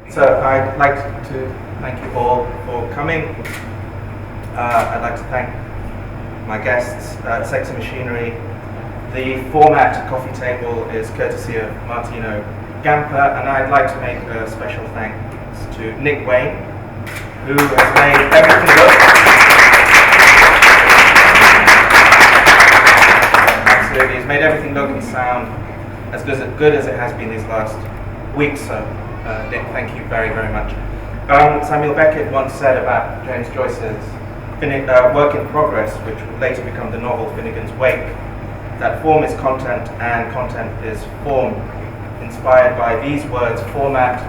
So I'd like to thank you all for coming. I'd like to thank my guests at Sexy Machinery. The format coffee table is courtesy of Martino Gamper, and I'd like to make a special thanks to Nick Wayne, who has made everything look. Absolutely, he's made everything look and sound as good as it has been these last weeks. So, Nick, thank you very, very much. Samuel Beckett once said about James Joyce's work in progress, which would later become the novel Finnegan's Wake, that form is content and content is form. Inspired by these words, format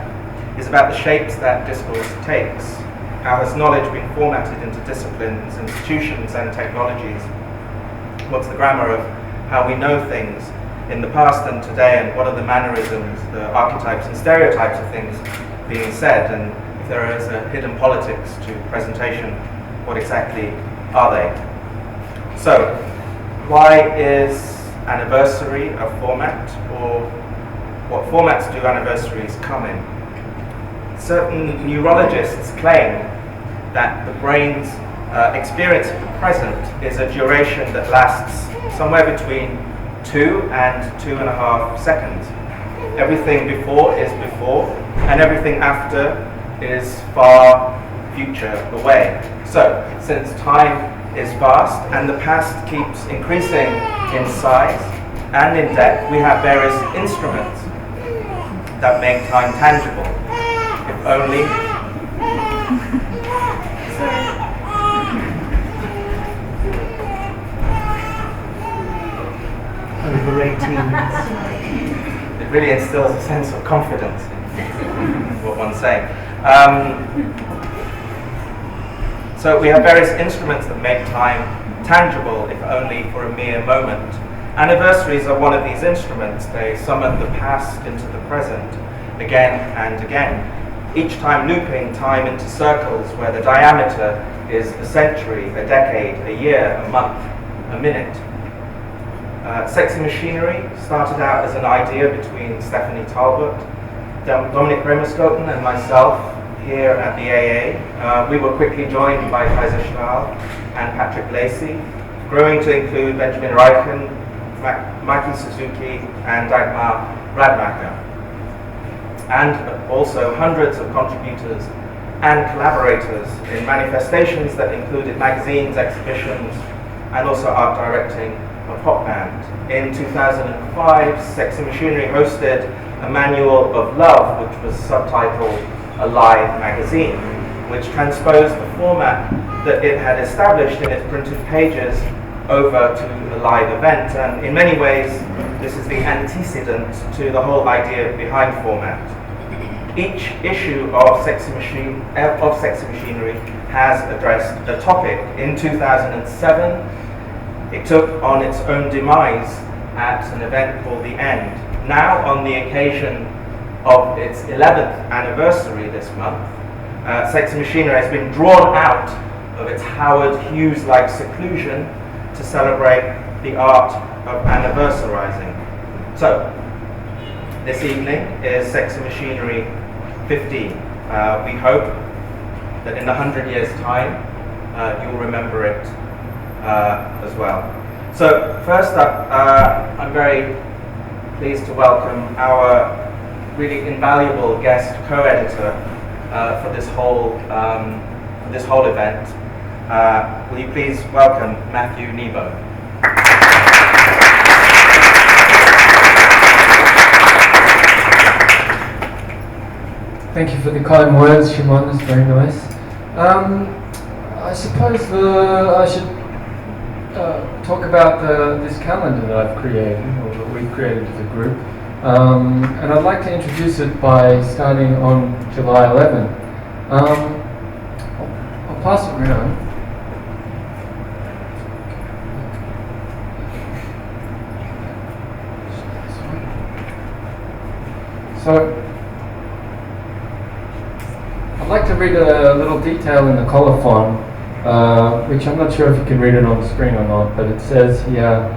is about the shapes that discourse takes. How has knowledge been formatted into disciplines, institutions, and technologies? What's the grammar of how we know things in the past and today, and what are the mannerisms, the archetypes and stereotypes of things being said, and if there is a hidden politics to presentation, what exactly are they? So, why is anniversary a format, or what formats do anniversaries come in? Certain neurologists claim that the brain's experience of the present is a duration that lasts somewhere between 2 and 2.5 seconds. Everything before is before, and everything after is far future away. So, since time is vast and the past keeps increasing in size and in depth, we have various instruments that make time tangible. If only over 18. It really instills a sense of confidence in what one's saying. So we have various instruments that make time tangible, if only for a mere moment. Anniversaries are one of these instruments. They summon the past into the present again and again, each time looping time into circles where the diameter is a century, a decade, a year, a month, a minute. Sexy Machinery started out as an idea between Stephanie Talbot, Dominik Kremerskothen, and myself here at the AA. We were quickly joined by Kajsa Stahl and Patrick Lacey, growing to include Benjamin Reichen, Maki Suzuki, and Dagmar Radmacher, and also hundreds of contributors and collaborators in manifestations that included magazines, exhibitions, and also art directing a pop band. In 2005, Sexy Machinery hosted a manual of love, which was subtitled A Live Magazine, which transposed the format that it had established in its printed pages over to a live event. And in many ways, this is the antecedent to the whole idea behind format. Each issue of Sexy Machinery has addressed a topic. In 2007, it took on its own demise at an event called The End. Now, on the occasion of its 11th anniversary this month, Sexy Machinery has been drawn out of its Howard Hughes-like seclusion to celebrate the art of anniversarizing. So, this evening is Sexy Machinery 15. We hope that in 100 years' time, you'll remember it as well. So, first up, I'm very pleased to welcome our really invaluable guest co-editor for this whole event. Will you please welcome Matthew Nebo? Thank you for the kind words, Shumon. That's very nice. I suppose I should talk about this calendar that I've created, or that we've created as a group. And I'd like to introduce it by starting on July 11th. I'll pass it around. So, I'd like to read a little detail in the colophon, which I'm not sure if you can read it on the screen or not, but it says here,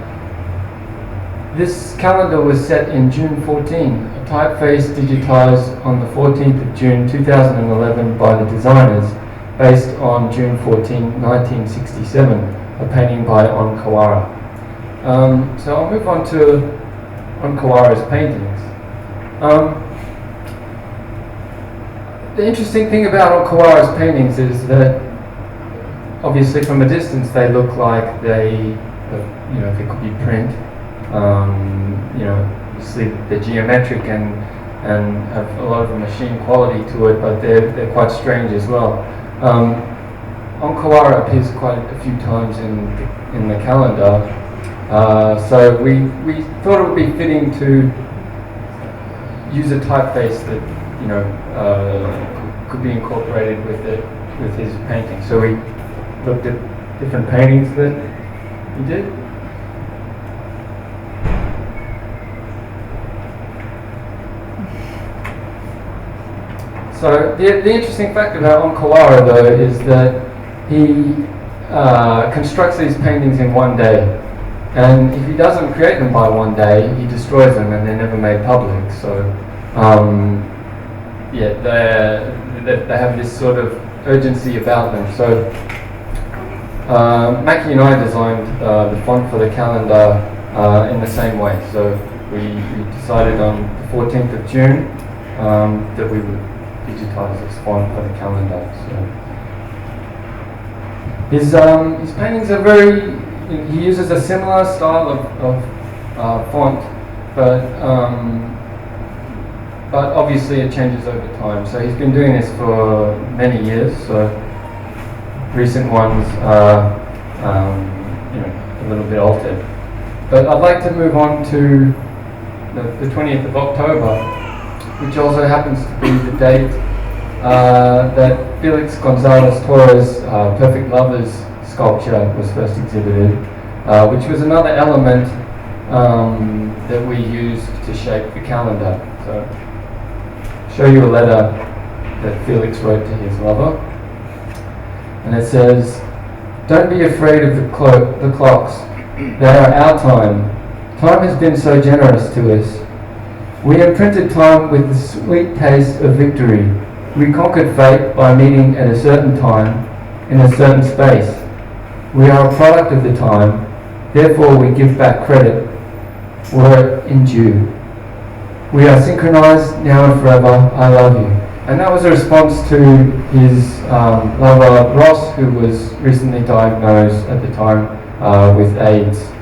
This calendar was set in June 14, a typeface digitized on the 14th of June 2011 by the designers, based on June 14, 1967, a painting by Onkawara. So I'll move on to Onkawara's paintings. The interesting thing about Onkawara's paintings is that, obviously, from a distance, they look like they could be print. Obviously they're geometric and have a lot of a machine quality to it, but they're quite strange as well. Onkawara appears quite a few times in the calendar, so we thought it would be fitting to use a typeface that could be incorporated with his painting. So we looked at different paintings that he did. So the interesting fact about Onkawara, though, is that he constructs these paintings in one day, and if he doesn't create them by one day, he destroys them, and they're never made public. So they have this sort of urgency about them. So Maki and I designed the font for the calendar in the same way. So we decided on the 14th of June that we would digitize this font for the calendar. So his paintings are very. He uses a similar style of font, but obviously it changes over time. So he's been doing this for many years. So recent ones are a little bit altered. But I'd like to move on to the 20th of October, which also happens to be the date that Felix Gonzalez Torres' Perfect Lovers sculpture was first exhibited, which was another element that we used to shape the calendar. So, I'll show you a letter that Felix wrote to his lover, and it says, "Don't be afraid of the clocks. They are our time. Time has been so generous to us. We imprinted time with the sweet taste of victory. We conquered fate by meeting at a certain time, in a certain space. We are a product of the time, therefore we give back credit where in due. We are synchronized now and forever, I love you." And that was a response to his lover Ross, who was recently diagnosed at the time with AIDS.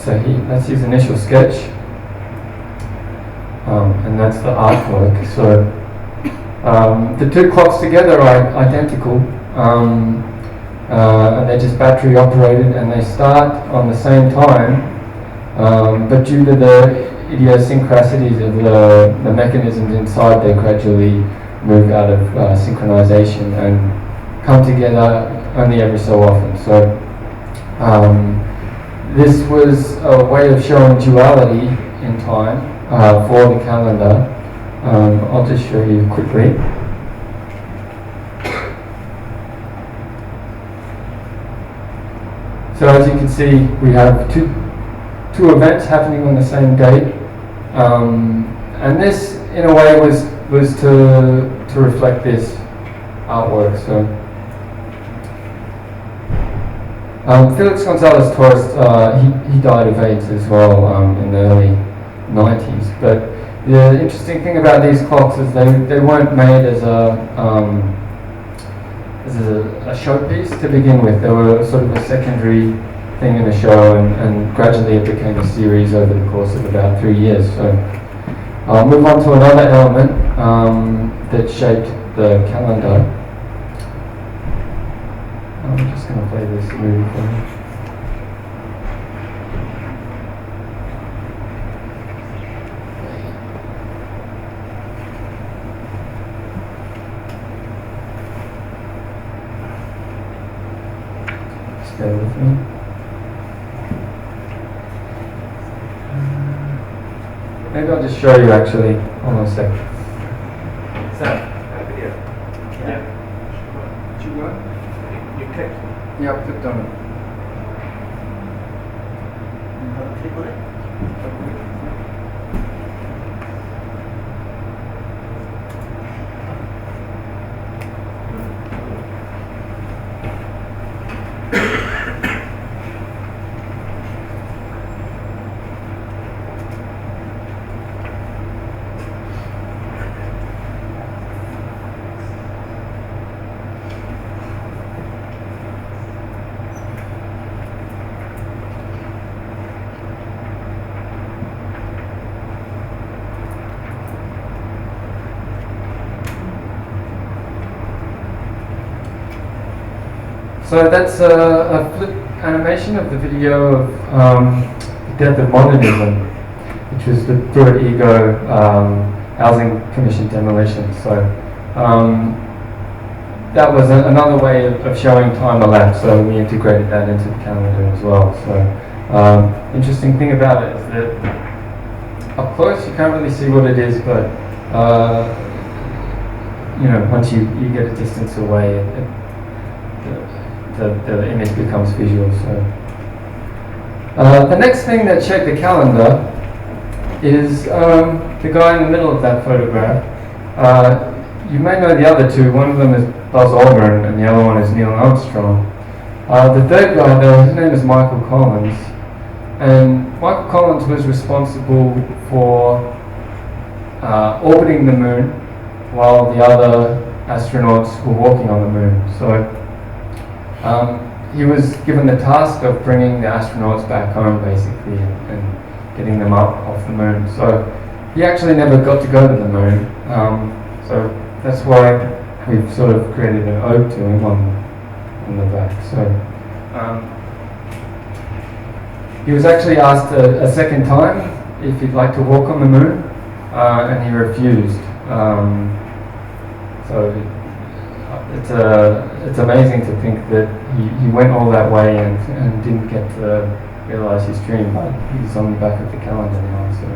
So that's his initial sketch. And that's the artwork. So the two clocks together are identical, and they're just battery operated, and they start on the same time, but due to the idiosyncrasies of the mechanisms inside, they gradually move out of synchronization and come together only every so often. So this was a way of showing duality in time for the calendar. I'll just show you quickly. So as you can see, we have two events happening on the same date, and this, in a way, was to reflect this artwork. So Felix Gonzalez Torres, he died of AIDS as well in the early 90s. But the interesting thing about these clocks is they weren't made as a showpiece to begin with. They were sort of a secondary thing in the show, and gradually it became a series over the course of about 3 years. So I'll move on to another element that shaped the calendar. I'm just going to play this movie for you. Stay with me. Maybe I'll just show you actually. Hold on a sec. Video. Yeah. Did you work? You clicked. Yeah, I've clicked on it. Click on it. So that's a flip animation of the video of the death of modernism, which was the Druid Ego Housing Commission demolition. So that was another way of showing time elapsed, so we integrated that into the calendar as well. So interesting thing about it is that up close you can't really see what it is, but you know, once you get a distance away, the image becomes visual. So the next thing that shaped the calendar is the guy in the middle of that photograph. You may know the other two. One of them is Buzz Aldrin and the other one is Neil Armstrong. The third guy though, his name is Michael Collins, and Michael Collins was responsible for orbiting the moon while the other astronauts were walking on the moon. So he was given the task of bringing the astronauts back home basically and getting them up off the moon. So he actually never got to go to the moon. So that's why we've sort of created an ode to him on the back. So he was actually asked a second time if he'd like to walk on the moon, and he refused. So it's amazing to think that he went all that way and didn't get to realize his dream, but he's on the back of the calendar now. So.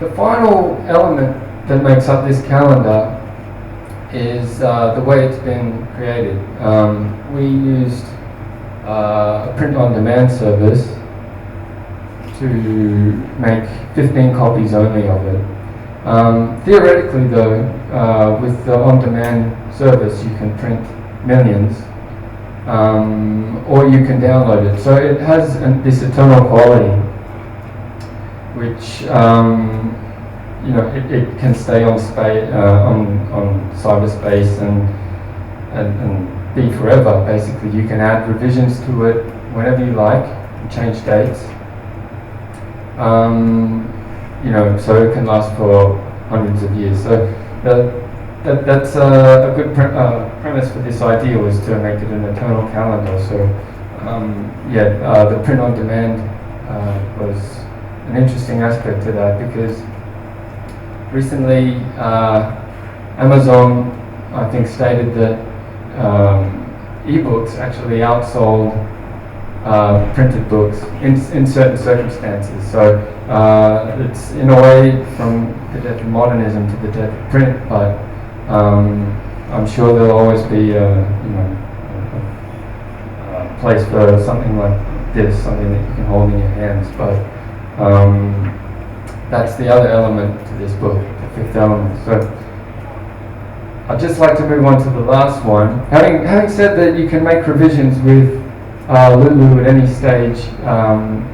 The final element that makes up this calendar is the way it's been created. We used a print-on-demand service to make 15 copies only of it. Theoretically though, with the on-demand service you can print millions, or you can download it. So it has this eternal quality, which you know, it can stay on cyberspace and be forever. Basically, you can add revisions to it whenever you like, and change dates. You know, so it can last for hundreds of years. So that's a good premise for this idea, was to make it an eternal calendar. So the print-on-demand was an interesting aspect to that, because recently Amazon, I think, stated that ebooks actually outsold printed books in certain circumstances. So it's in a way from the death of modernism to the death of print, but I'm sure there'll always be a place for something like this, something that you can hold in your hands. But that's the other element to this book, the fifth element. So I'd just like to move on to the last one. Having said that you can make revisions with Lulu at any stage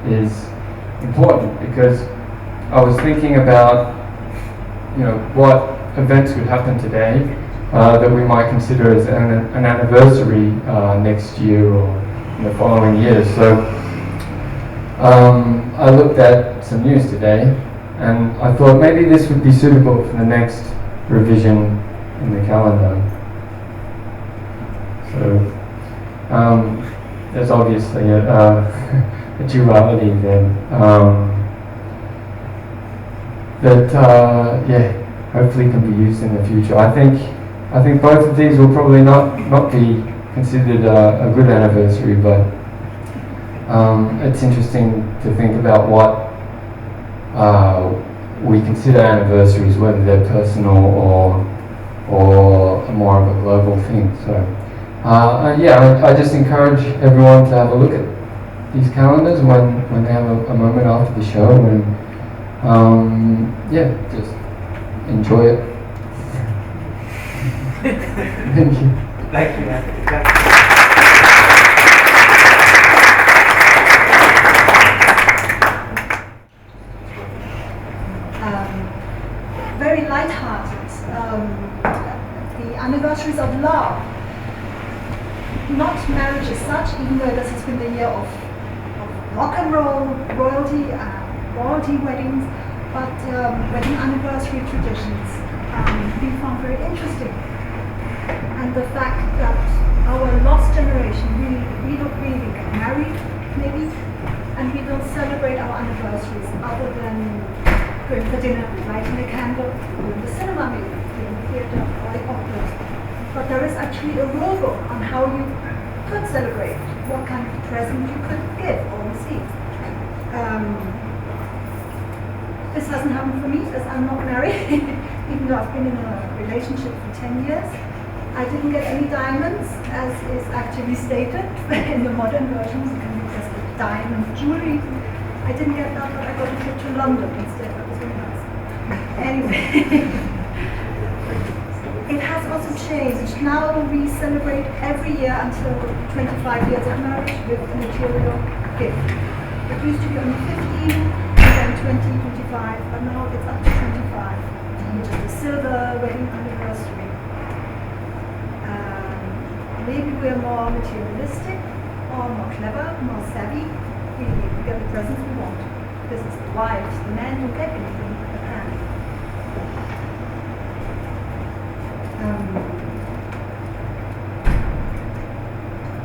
is important, because I was thinking about, you know, what events would happen today that we might consider as an anniversary next year or in the following years. So I looked at some news today, and I thought maybe this would be suitable for the next revision in the calendar. So there's obviously a duality there that hopefully can be used in the future. I think both of these will probably not be considered a good anniversary, but it's interesting to think about what we consider anniversaries, whether they're personal or more of a global thing. So I just encourage everyone to have a look at these calendars when they have a moment after the show, and just enjoy it. Thank you. Thank you. Very light-hearted. The anniversaries of love, not marriage as such, even though this has been the year of rock and roll, royalty, royalty weddings, but wedding anniversary traditions we found very interesting. And the fact that our lost generation, we don't really get married, maybe, and we don't celebrate our anniversaries other than going for dinner, lighting a candle, going to the cinema maybe, going to the theatre or the opera. But there is actually a rule book on how you could celebrate, what kind of present you could give or receive. This hasn't happened for me as I'm not married, even though I've been in a relationship for 10 years. I didn't get any diamonds, as is actually stated in the modern versions. You can request a diamond jewelry. I didn't get that, but I got a trip to London instead. That was very nice. Anyway, it has also changed. Now we celebrate every year until 25 years of marriage with a material gift. It used to be only 15, and then 20, 25, but now it's up to 25, which is the silver wedding anniversary. Maybe we're more materialistic, or more clever, more savvy. We get the presents we want. This is the wives. The men don't get anything but that.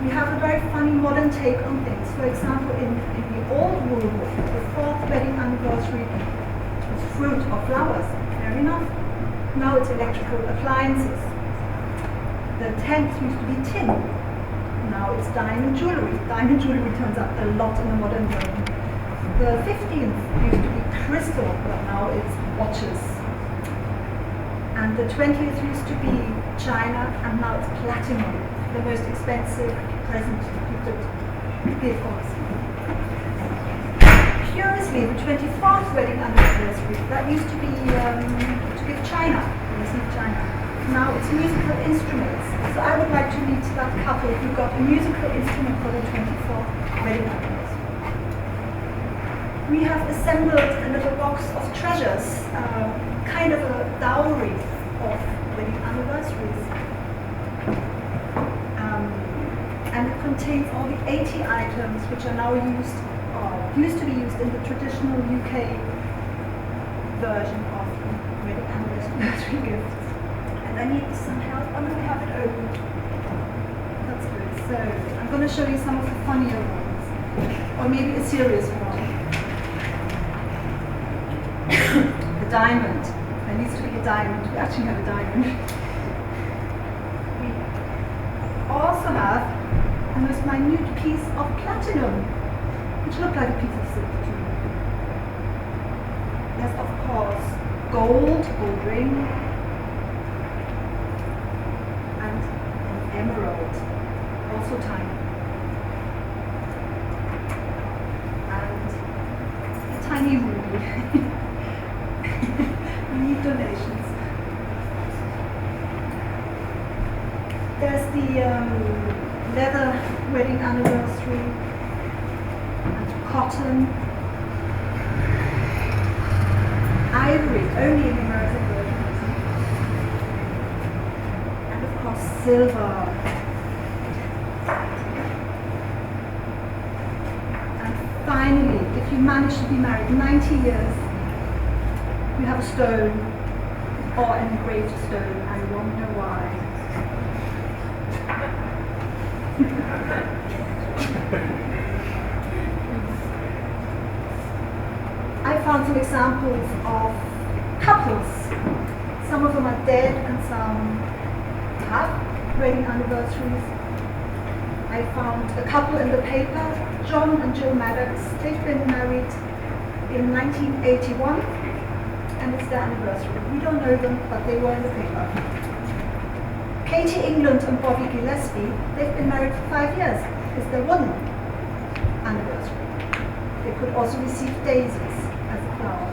We have a very funny modern take on things. For example, in the old rule book, the fourth wedding anniversary was fruit or flowers. Fair enough. Now it's electrical appliances. The 10th used to be tin. Now it's diamond jewelry. Diamond jewelry turns up a lot in the modern world. The 15th used to be crystal, but now it's watches. And the 20th used to be china, and now it's platinum, the most expensive present you could give us. Curiously, the 24th wedding anniversary, that used to be to give china, receive china. Now it's musical instruments. So I would like to meet that couple who got a musical instrument for the 24th wedding anniversary. We have assembled a little box of treasures, kind of a dowry of wedding anniversaries. And it contains all the 80 items which are now used, or used to be used in the traditional UK version of wedding anniversary gifts. I need some help. I'm going to have it open. That's good. So I'm going to show you some of the funnier ones, or maybe a serious one. The diamond. There needs to be a diamond. We actually have a diamond. We also have a most minute piece of platinum, which looked like a piece of silver too. There's of course gold ring. Emerald, also tiny, and a tiny ruby. We need donations. There's the leather wedding anniversary, and cotton, ivory, only in the American version. Silver. And finally, if you manage to be married 90 years, you have a stone, or an engraved stone. I won't know why. I found some examples of couples. Some of them are dead and some have wedding anniversaries. I found a couple in the paper, John and Jill Maddox. They've been married in 1981 and it's their anniversary. We don't know them, but they were in the paper. Katie England and Bobby Gillespie, they've been married for 5 years. It's their one anniversary. They could also receive daisies as a flower.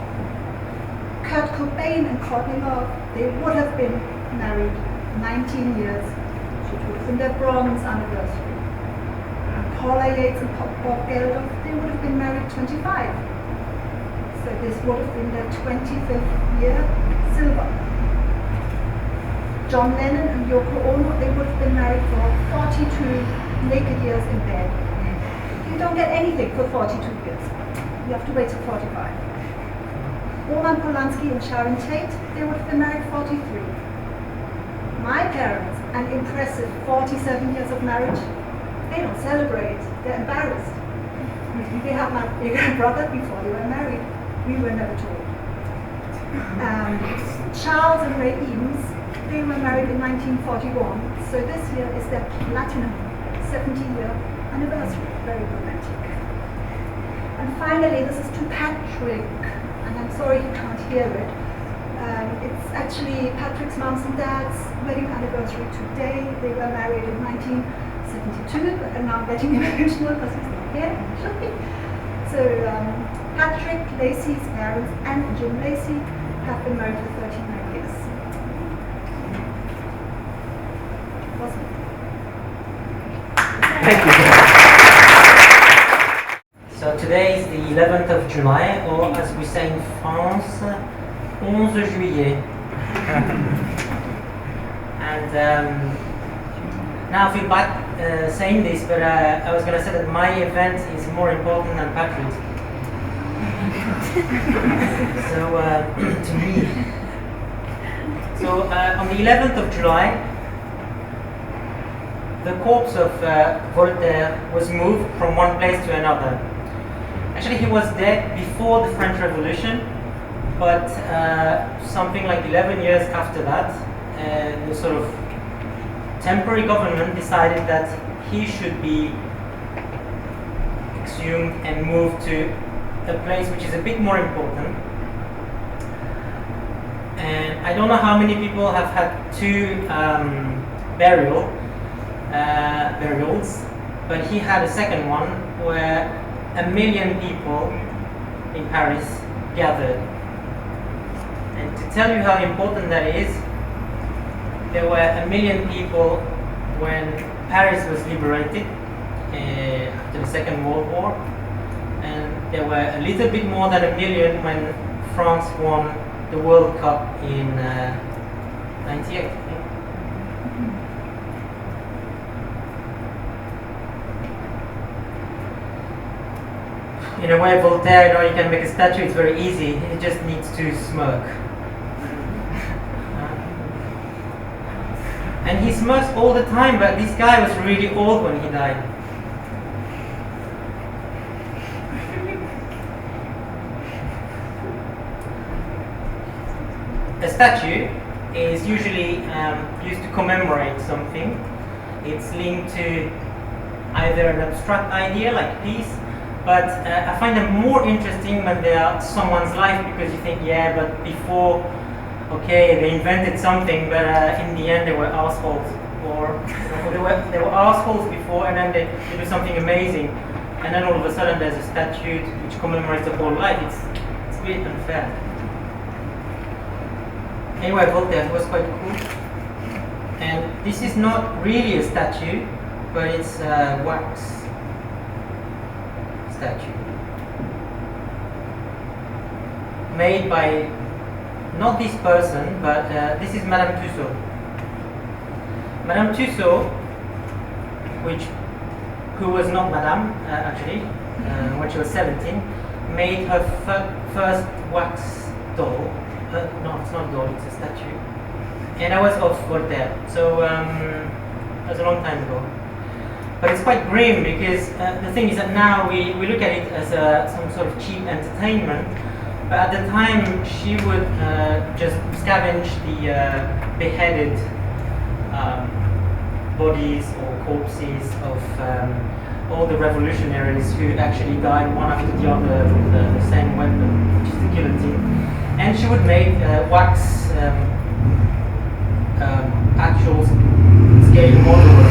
Kurt Cobain and Courtney Love, they would have been married 19 years. It would have been their bronze anniversary. And Paula Yates and Bob Geldof, they would have been married 25. So this would have been their 25th year silver. John Lennon and Yoko Ono, they would have been married for 42 naked years in bed. You don't get anything for 42 years. You have to wait till 45. Roman Polanski and Sharon Tate, they would have been married 43. My parents, an impressive 47 years of marriage, they don't celebrate, they're embarrassed. They had my bigger brother before they were married. We were never told. Charles and Ray Eames, they were married in 1941, so this year is their platinum 70-year anniversary. Very romantic. And finally, this is to Patrick, and I'm sorry you can't hear it. It's actually Patrick's mom's and dad's wedding anniversary today. They were married in 1972, and now I'm getting emotional because he's not here. Should be. So Patrick, Lacey's parents, and Jim Lacey have been married for 39 years. Awesome. Thank you. So today is the 11th of July, or as we say in France, 11 juillet. And now I feel bad saying this, but I was going to say that my event is more important than Patrick's. So to me. So on the 11th of July, the corpse of Voltaire was moved from one place to another. Actually, he was dead before the French Revolution, but something like 11 years after that, the sort of temporary government decided that he should be exhumed and moved to a place which is a bit more important. And I don't know how many people have had two burials, but he had a second one where 1 million people in Paris gathered. And to tell you how important that is, there were 1 million people when Paris was liberated after the Second World War, and there were a little bit more than 1 million when France won the World Cup in '98. In a way, Voltaire, you can make a statue, it's very easy, it just needs to smirk. And he smirks all the time, but this guy was really old when he died. A statue is usually used to commemorate something. It's linked to either an abstract idea like peace, but I find them more interesting when they are someone's life, because you think, yeah, but before, okay, they invented something, but in the end they were assholes, or they were assholes before, and then they do something amazing, and then all of a sudden there's a statue which commemorates the whole life. It's a bit unfair. Anyway, Voltaire, he was quite cool, and this is not really a statue, but it's a wax statue made by not this person, but this is Madame Tussaud. Madame Tussaud, who was not Madame actually, when she was 17, made her first wax doll. No, it's not a doll, it's a statue. And that was of Voltaire. So that was a long time ago. But it's quite grim, because the thing is that now we look at it as some sort of cheap entertainment. But at the time, she would just scavenge the beheaded bodies or corpses of all the revolutionaries who actually died one after the other with the same weapon, which is the guillotine. And she would make wax actual scale models.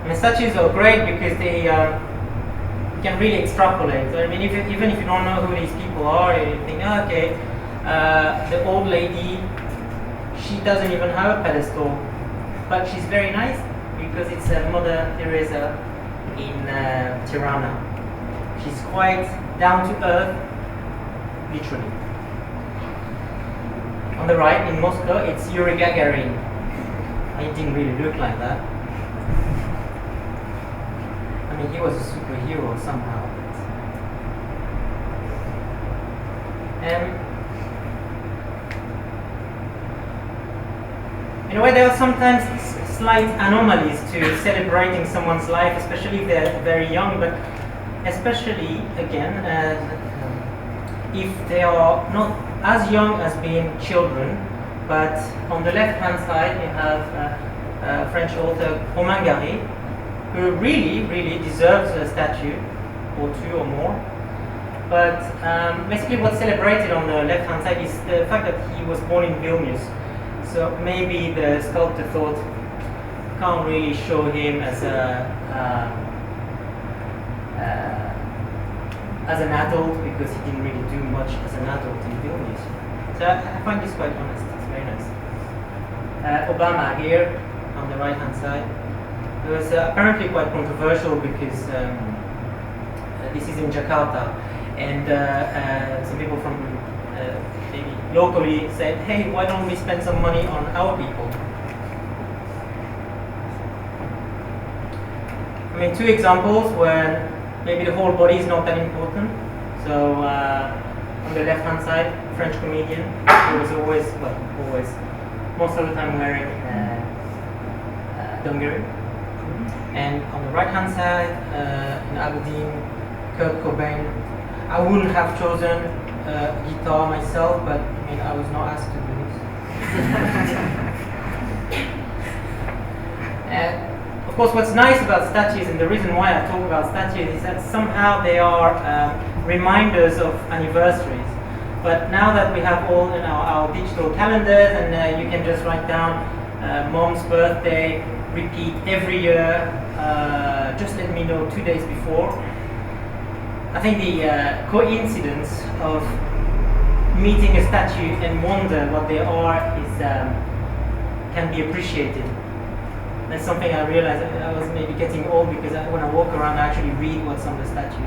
And statues are great because they can really extrapolate. I mean, even if you don't know who these people are, you think, oh, okay, the old lady, she doesn't even have a pedestal, but she's very nice because it's Mother Teresa in Tirana. She's quite down to earth, literally. On the right, in Moscow, it's Yuri Gagarin. He didn't really look like that. mean, he was a superhero somehow. In a way, there are sometimes slight anomalies to celebrating someone's life, especially if they're very young, but especially, again, if they are not as young as being children. But on the left-hand side, you have French author Romain Gary, who really deserves a statue, or two or more. But basically what's celebrated on the left-hand side is the fact that he was born in Vilnius. So maybe the sculptor thought, can't really show him as an adult, because he didn't really do much as an adult in Vilnius. So I find this quite honest, it's very nice. Obama here, on the right-hand side. It was apparently quite controversial because this is in Jakarta, and some people from maybe locally said, hey, why don't we spend some money on our people? I mean, two examples where maybe the whole body is not that important. So on the left-hand side, French comedian who was always, most of the time wearing dungaree. And on the right-hand side, in Aberdeen, Kurt Cobain. I wouldn't have chosen guitar myself, but I mean, I was not asked to do this. And of course, what's nice about statues, and the reason why I talk about statues, is that somehow they are reminders of anniversaries. But now that we have all our digital calendars, and you can just write down mom's birthday, repeat every year, just let me know 2 days before. I think the coincidence of meeting a statue and wonder what they are is can be appreciated. That's something I realized I was maybe getting old, because when I walk around I actually read what's on the statue.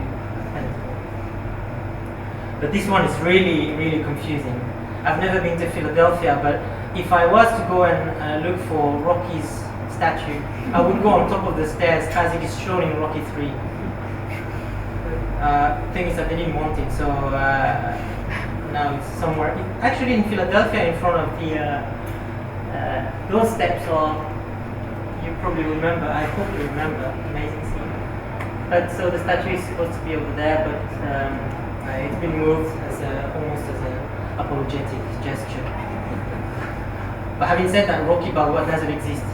But this one is really confusing. I've never been to Philadelphia, but if I was to go and look for Rocky's statue, I would go on top of the stairs as it is shown in Rocky 3. Thing is that they didn't want it, so now it's somewhere. Actually, in Philadelphia, in front of the those steps are. You probably remember. I hope you remember. Amazing scene. But so the statue is supposed to be over there, but it's been moved as almost as an apologetic gesture. But having said that, Rocky Balboa doesn't exist.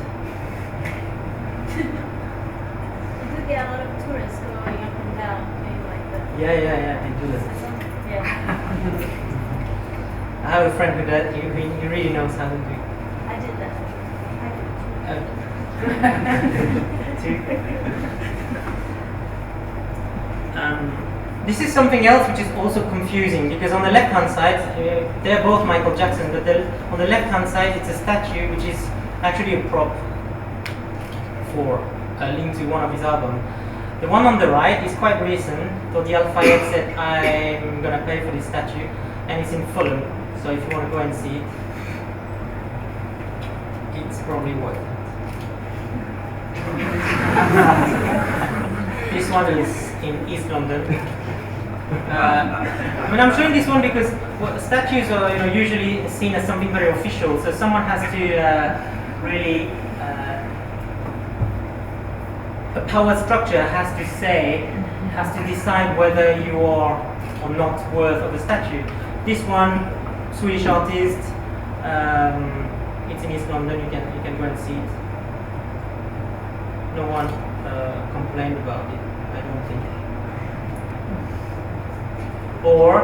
You do get a lot of tourists going up and down, maybe like that. Yeah, they do that. Yeah. I have a friend who really knows how to do it. I did that. I did. This is something else which is also confusing, because on the left hand side, they're both Michael Jackson, but on the left hand side it's a statue which is actually a prop for linked to one of his albums. The one on the right is quite recent. Todi Al-Fayed said, I'm going to pay for this statue, and it's in Fulham, so if you want to go and see it, it's probably worth it. This one is in East London. I mean, I'm showing this one because statues are usually seen as something very official, so someone has to really the power structure has to decide whether you are or not worth of the statue. This one, Swedish artist, it's in East London. You can go and see it. No one complained about it, I don't think. Or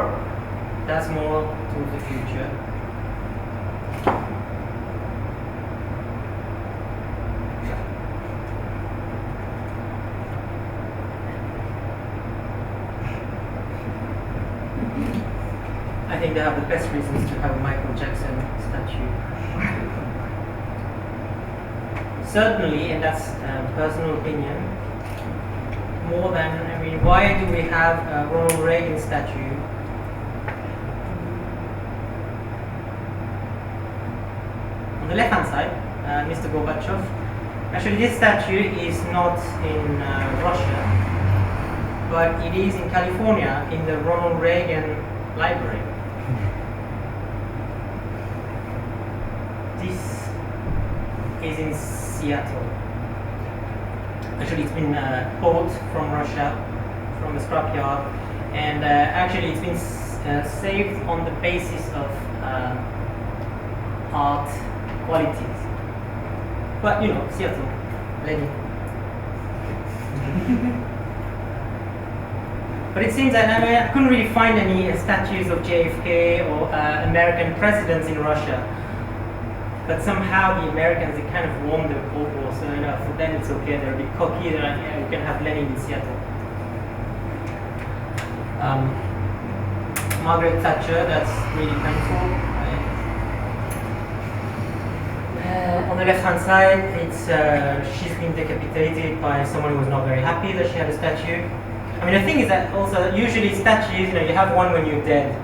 that's more to the future. I think they have the best reasons to have a Michael Jackson statue. Certainly, and that's personal opinion, more than, I mean, why do we have a Ronald Reagan statue? On the left hand side, Mr. Gorbachev. Actually, this statue is not in Russia. but it is in California in the Ronald Reagan Library. This is in Seattle. Actually, it's been bought from Russia, from a scrapyard, and actually it's been saved on the basis of art qualities. But you know, Seattle, Lenin. But it seems that I couldn't really find any statues of JFK or American presidents in Russia. But somehow the Americans, they kind of won the Cold War, so you know, for them it's okay. They're a bit cocky. They're like, yeah, we can have Lenin in Seattle. Margaret Thatcher, that's really painful. On the left-hand side, it's she's been decapitated by someone who was not very happy that she had a statue. I mean, the thing is that also usually statues, you know, you have one when you're dead,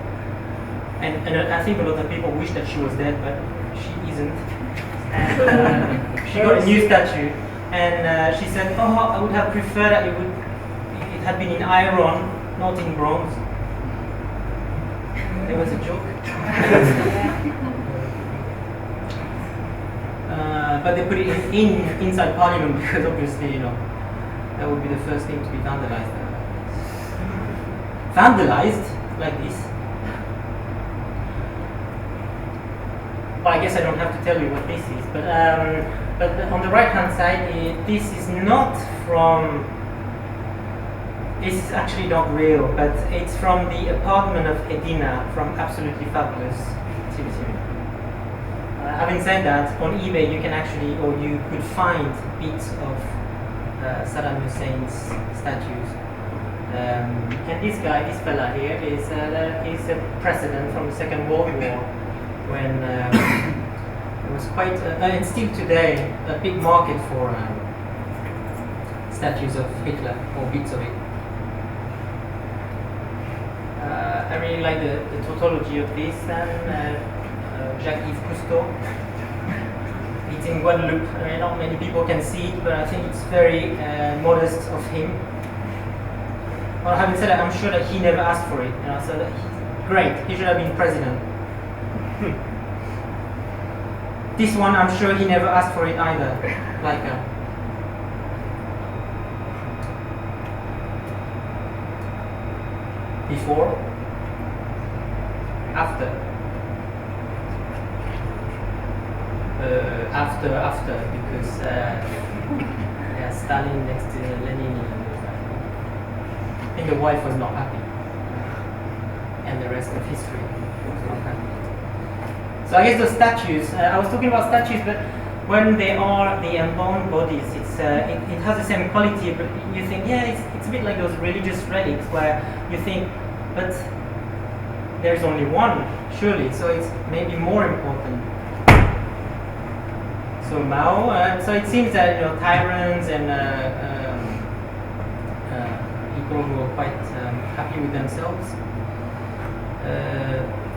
and I think a lot of people wish that she was dead, but she isn't. And she got a new statue, and she said, "Oh, I would have preferred that it had been in iron, not in bronze." It was a joke. But they put it inside Parliament because obviously, you know, that would be the first thing to be vandalized. Vandalized like this. Well, I guess I don't have to tell you what this is, but on the right-hand side, this is not from. This is actually not real, but it's from the apartment of Edina from Absolutely Fabulous TV series. Having said that, on eBay you can actually, or you could find bits of Saddam Hussein's statues. And this guy, this fella here, is a president from the Second World War, when it was quite, and still today, a big market for statues of Hitler, or bits of it. I really like the tautology of this, and Jacques-Yves Cousteau. It's in Guadeloupe. I mean, not many people can see it, but I think it's very modest of him. Well, having said that, I'm sure that he never asked for it. You know, so that great, he should have been president. This one, I'm sure he never asked for it either. Like before, after. After, because yeah, Stalin next to Lenin, I think the wife was not happy, and the rest of history was not happy. So I guess the statues, I was talking about statues, but when they are the embalmed bodies, it has the same quality, but you think, yeah, it's a bit like those religious relics where you think, but there's only one, surely, so it's maybe more important. So Mao, so it seems that, you know, tyrants and people who are quite happy with themselves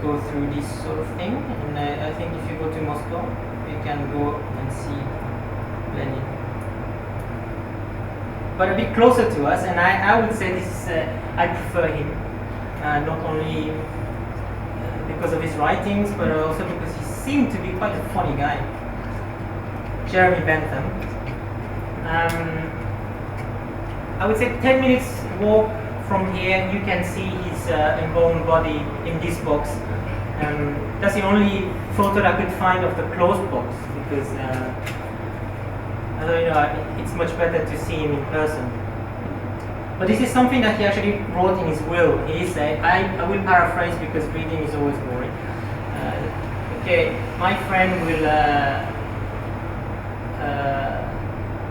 go through this sort of thing. And I think if you go to Moscow, you can go and see Lenin. But a bit closer to us, and I would say this is, I prefer him, not only because of his writings, but also because he seemed to be quite a funny guy. Jeremy Bentham. I would say 10 minutes walk from here, you can see his embalmed body in this box. That's the only photo that I could find of the closed box, because you know, it's much better to see him in person. But this is something that he actually wrote in his will. He said, I will paraphrase because reading is always boring. Okay, my friend will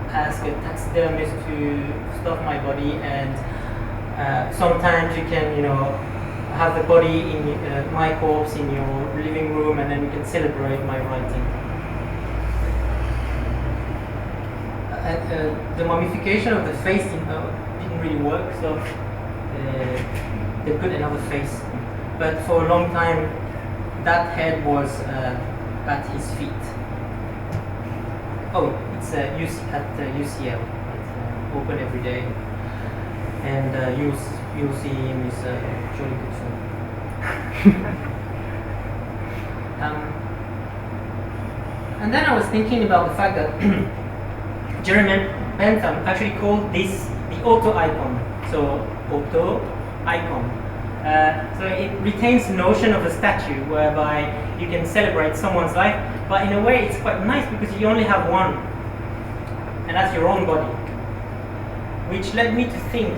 ask a taxidermist to stuff my body, and sometimes you can, you know, have the body in my corpse in your living room, and then we can celebrate my writing. The mummification of the face didn't really work, so they put another face. But for a long time, that head was at his feet. Oh, it's at UCL. It's open every day. and you'll see him is jolly good soon. And then I was thinking about the fact that Jeremy Bentham actually called this the auto icon. So auto icon. So it retains the notion of a statue whereby you can celebrate someone's life, but in a way it's quite nice because you only have one, and that's your own body. Which led me to think,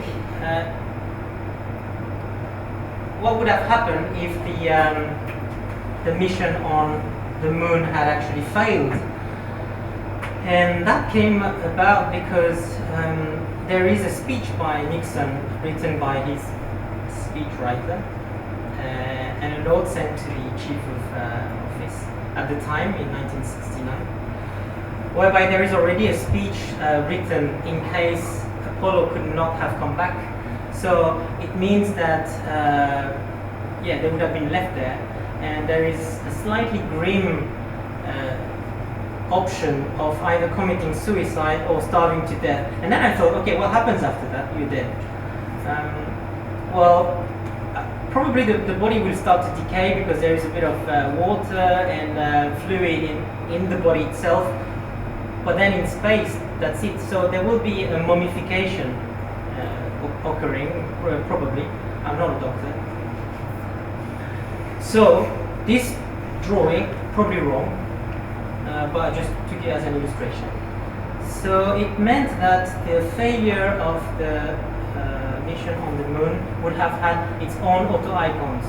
what would have happened if the mission on the moon had actually failed? And that came about because there is a speech by Nixon written by his speechwriter and a note sent to the chief of office at the time in 1969, whereby there is already a speech written in case Apollo could not have come back. So it means that they would have been left there, and there is a slightly grim option of either committing suicide or starving to death. And then I thought, okay, what happens after that? You're dead. Probably the body will start to decay because there is a bit of water and fluid in the body itself. But then in space, that's it. So there will be a mummification occurring, probably. I'm not a doctor. So this drawing, probably wrong, but I just took it as an illustration. So it meant that the failure of the mission on the moon would have had its own auto icons.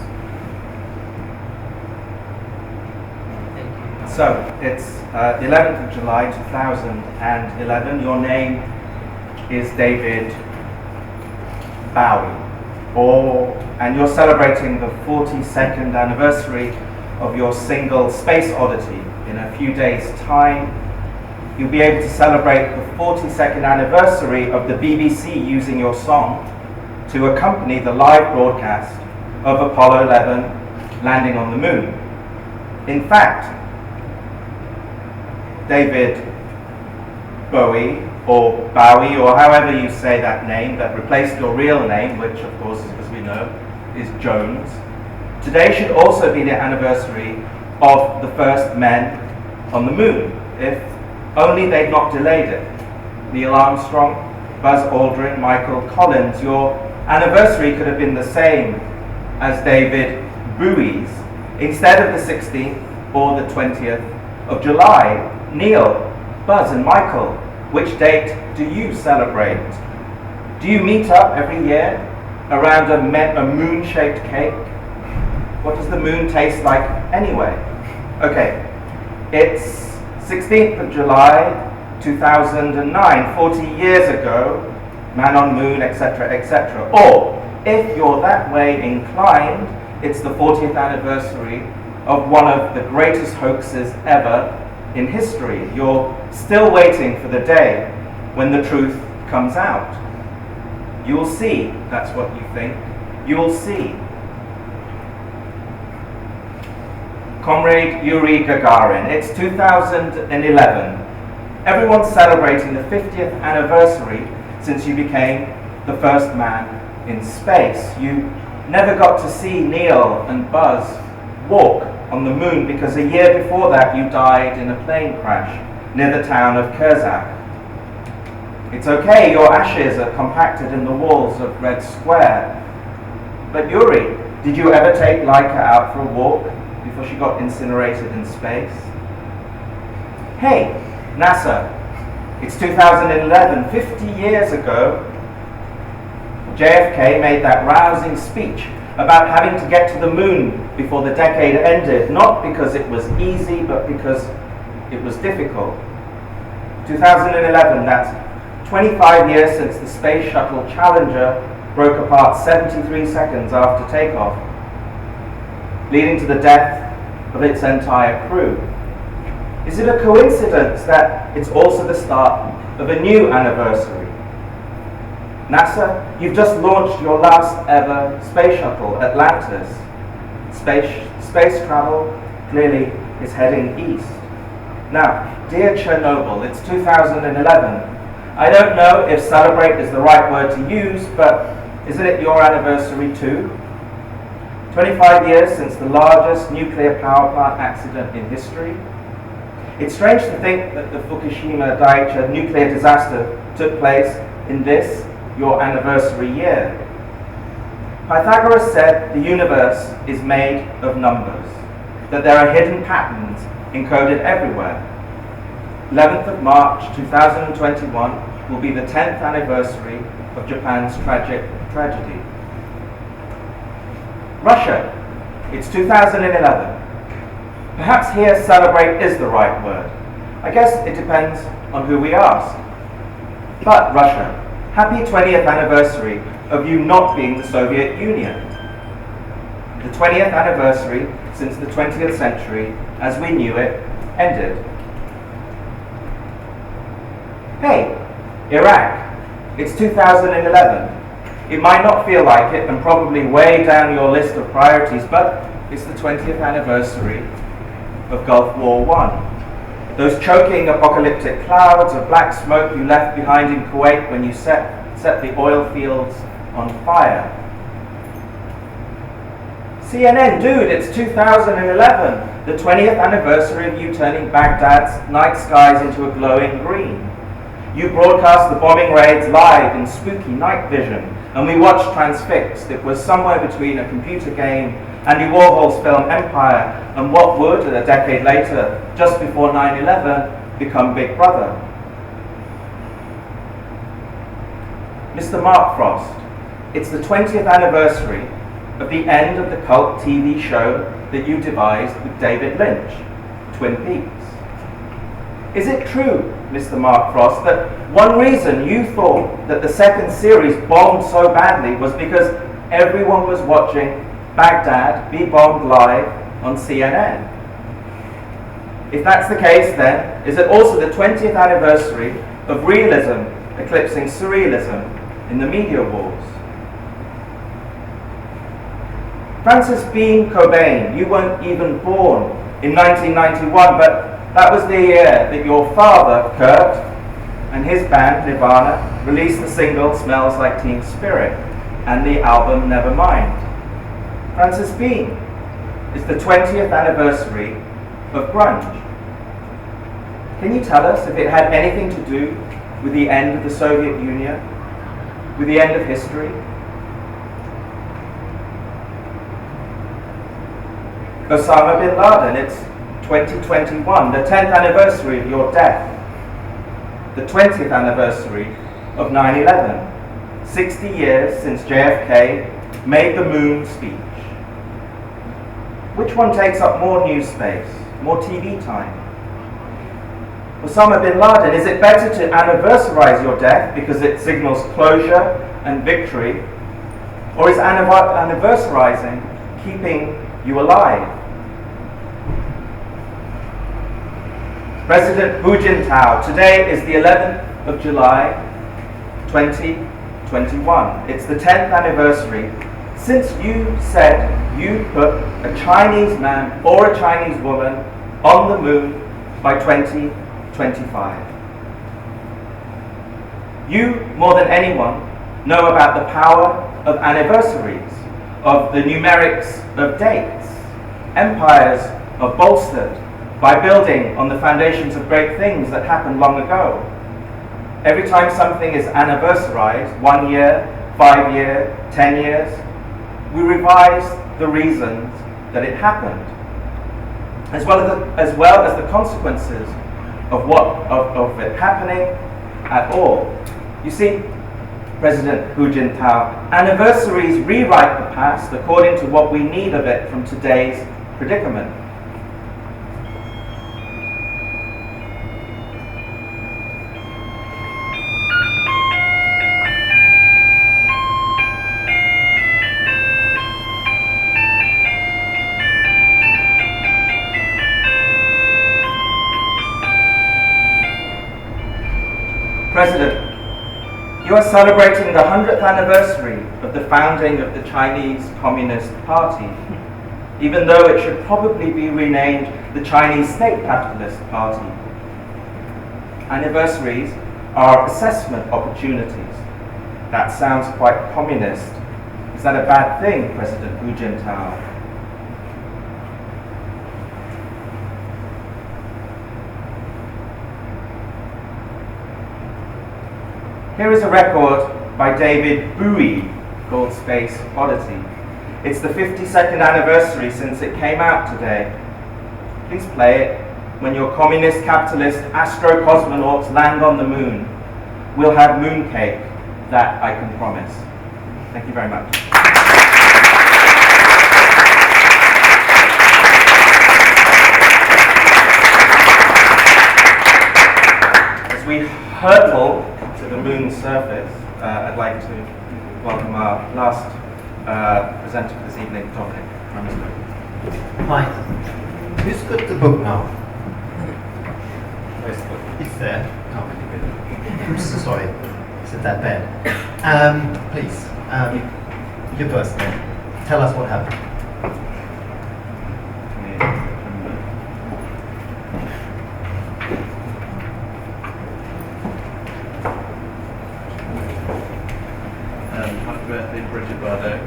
Thank you. So it's 11th of July 2011. Your name is David Bowie, and you're celebrating the 42nd anniversary of your single Space Oddity. In a few days' time, you'll be able to celebrate the 42nd anniversary of the BBC using your song to accompany the live broadcast of Apollo 11 landing on the moon. In fact, David Bowie, or however you say that name, that replaced your real name, which of course, as we know, is Jones, today should also be the anniversary of the first men on the moon, if only they'd not delayed it. Neil Armstrong, Buzz Aldrin, Michael Collins, your anniversary could have been the same as David Bowie's, instead of the 16th or the 20th of July. Neil, Buzz and Michael, which date do you celebrate? Do you meet up every year around a moon-shaped cake? What does the moon taste like anyway? Okay, it's 16th of July 2009, 40 years ago, man on moon, etc., etc. Or, if you're that way inclined, it's the 40th anniversary of one of the greatest hoaxes ever in history. You're still waiting for the day when the truth comes out. You'll see, that's what you think. You'll see. Comrade Yuri Gagarin, it's 2011. Everyone's celebrating the 50th anniversary since you became the first man in space. You never got to see Neil and Buzz walk on the moon because a year before that you died in a plane crash near the town of Kurzak. It's okay, your ashes are compacted in the walls of Red Square. But Yuri, did you ever take Laika out for a walk before she got incinerated in space? Hey, NASA, it's 2011, 50 years ago, JFK made that rousing speech about having to get to the moon before the decade ended, not because it was easy, but because it was difficult. 2011, that's 25 years since the Space Shuttle Challenger broke apart 73 seconds after takeoff, leading to the death of its entire crew. Is it a coincidence that it's also the start of a new anniversary? NASA, you've just launched your last ever space shuttle, Atlantis. Space travel clearly is heading east. Now, dear Chernobyl, it's 2011. I don't know if celebrate is the right word to use, but isn't it your anniversary too? 25 years since the largest nuclear power plant accident in history. It's strange to think that the Fukushima Daiichi nuclear disaster took place in this, your anniversary year. Pythagoras said the universe is made of numbers, that there are hidden patterns encoded everywhere. 11th of March 2021 will be the 10th anniversary of Japan's tragic tragedy. Russia, it's 2011. Perhaps here celebrate is the right word. I guess it depends on who we ask. But Russia, happy 20th anniversary of you not being the Soviet Union. The 20th anniversary since the 20th century, as we knew it, ended. Hey, Iraq, it's 2011. It might not feel like it and probably way down your list of priorities, but it's the 20th anniversary of Gulf War I. Those choking apocalyptic clouds of black smoke you left behind in Kuwait when you set the oil fields on fire. CNN, dude, it's 2011, the 20th anniversary of you turning Baghdad's night skies into a glowing green. You broadcast the bombing raids live in spooky night vision, and we watched transfixed. It was somewhere between a computer game, Andy Warhol's film Empire, and what would, a decade later, just before 9/11, become Big Brother. Mr. Mark Frost, it's the 20th anniversary of the end of the cult TV show that you devised with David Lynch, Twin Peaks. Is it true, Mr. Mark Frost, that one reason you thought that the second series bombed so badly was because everyone was watching Baghdad be bombed live on CNN? If that's the case, then, is it also the 20th anniversary of realism eclipsing surrealism in the media wars? Francis Bean Cobain, you weren't even born in 1991, but that was the year that your father, Kurt, and his band, Nirvana, released the single Smells Like Teen Spirit and the album Nevermind. Francis Bean is the 20th anniversary of grunge. Can you tell us if it had anything to do with the end of the Soviet Union, with the end of history? Osama bin Laden, it's 2021, the 10th anniversary of your death, the 20th anniversary of 9/11, 60 years since JFK made the moon speech. Which one takes up more news space, more TV time? Osama bin Laden, is it better to anniversarize your death because it signals closure and victory, or is anniversarizing keeping you alive? President Hu Jintao, today is the 11th of July, 2021. It's the 10th anniversary since you said you put a Chinese man or a Chinese woman on the moon by 2025. You, more than anyone, know about the power of anniversaries, of the numerics of dates. Empires are bolstered by building on the foundations of great things that happened long ago. Every time something is anniversarized, 1 year, 5 years, 10 years, we revise the reasons that it happened, as well as the consequences of it happening at all. You see, President Hu Jintao, anniversaries rewrite the past according to what we need of it from today's predicament. President, you are celebrating the 100th anniversary of the founding of the Chinese Communist Party, even though it should probably be renamed the Chinese State Capitalist Party. Anniversaries are assessment opportunities. That sounds quite communist. Is that a bad thing, President Hu Jintao? Here is a record by David Bowie called Space Oddity. It's the 52nd anniversary since it came out today. Please play it. When your communist capitalist astro-cosmonauts land on the moon, we'll have mooncake. That I can promise. Thank you very much. As we hurtle to the moon's surface, I'd like to welcome our last presenter for this evening, Dominik Kremerskothen. Hi. Who's got the book now? Where's the book? It's there. Can't believe it. I'm so sorry. Is it that bad? Please, your birthday. Tell us what happened. Happy birthday, Bridget Bardot.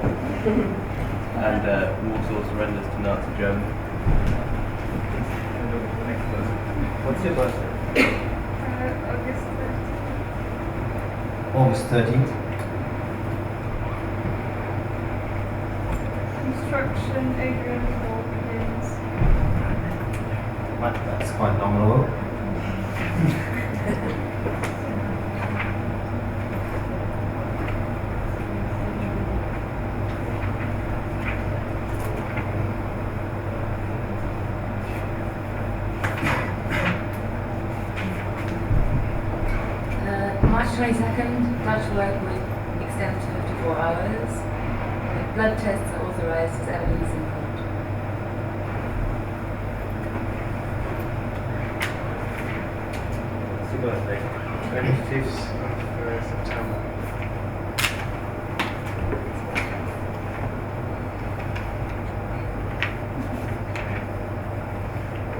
And Warsaw surrenders to Nazi Germany. What's your birthday? August 13th. August 13th. Construction, Adrian Hall begins. Well, that's quite nominal. March 22nd, Dutch work will extend to 54 hours. Blood tests are authorized as evidence in court. What's your birthday? 25th of September.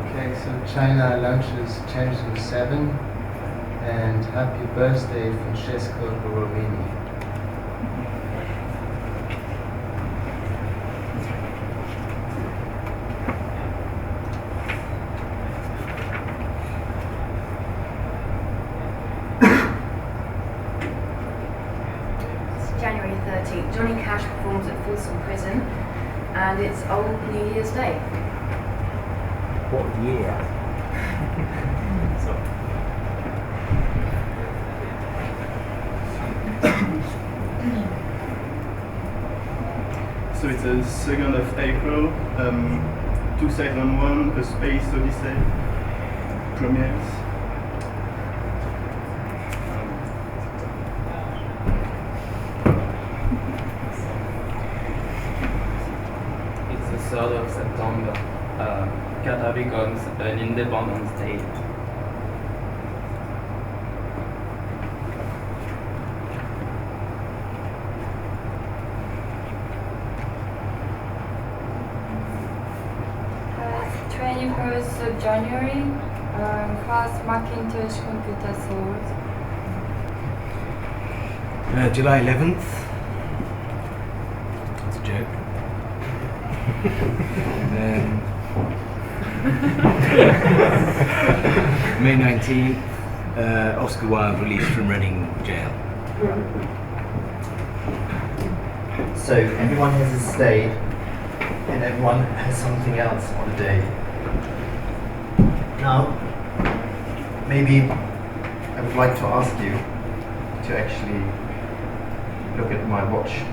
Okay, so China launches Chang'e 7 and happy birthday Francesco Borromini. January 13th, Johnny Cash performs at Folsom Prison, and it's Old New Year's Day. What year? So it's the 2nd of April, 2001, A Space Odyssey premieres. It's the 3rd of September. Qatar becomes an independent state. Training first of January, fast Macintosh computer sold. July 11th. That's a joke. Then May 19th, Oscar Wilde released from Reading jail. So everyone has a stay and everyone has something else on the day. Now, maybe I would like to ask you to actually look at my watch.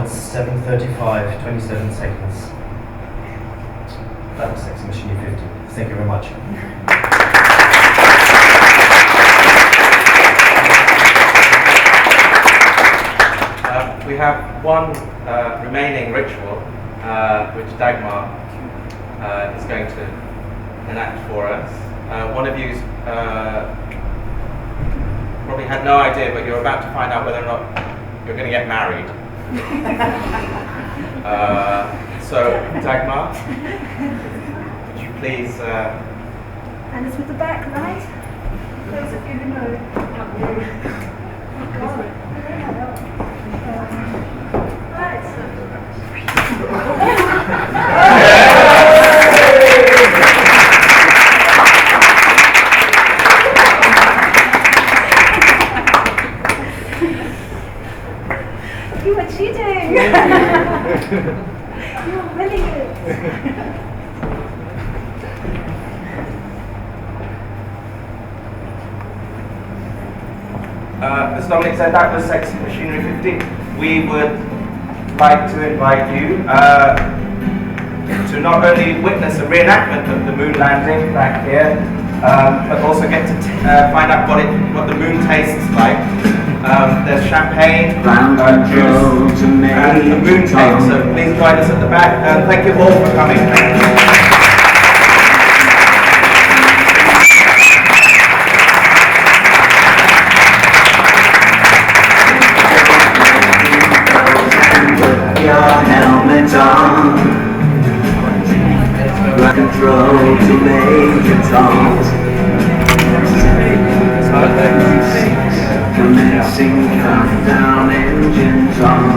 it's 7:35, 27 seconds. That was Sexy Machinery 50. Thank you very much. We have one remaining ritual, which Dagmar is going to enact for us. One of you probably had no idea, but you're about to find out whether or not you're going to get married. So, Dagmar, would you please... And it's with the back, right? Those of you who know. Right. You were cheating! You were winning it! As Dominik said, that was Sexy Machinery 50. We would like to invite you to not only witness a reenactment of the moon landing back here, but also get to find out what the moon tastes like. There's champagne, juice, and a moon cake, so please join us at the back. Thank you all for coming. Helmet on, rock control to Major Tom. Commencing countdown, engines on.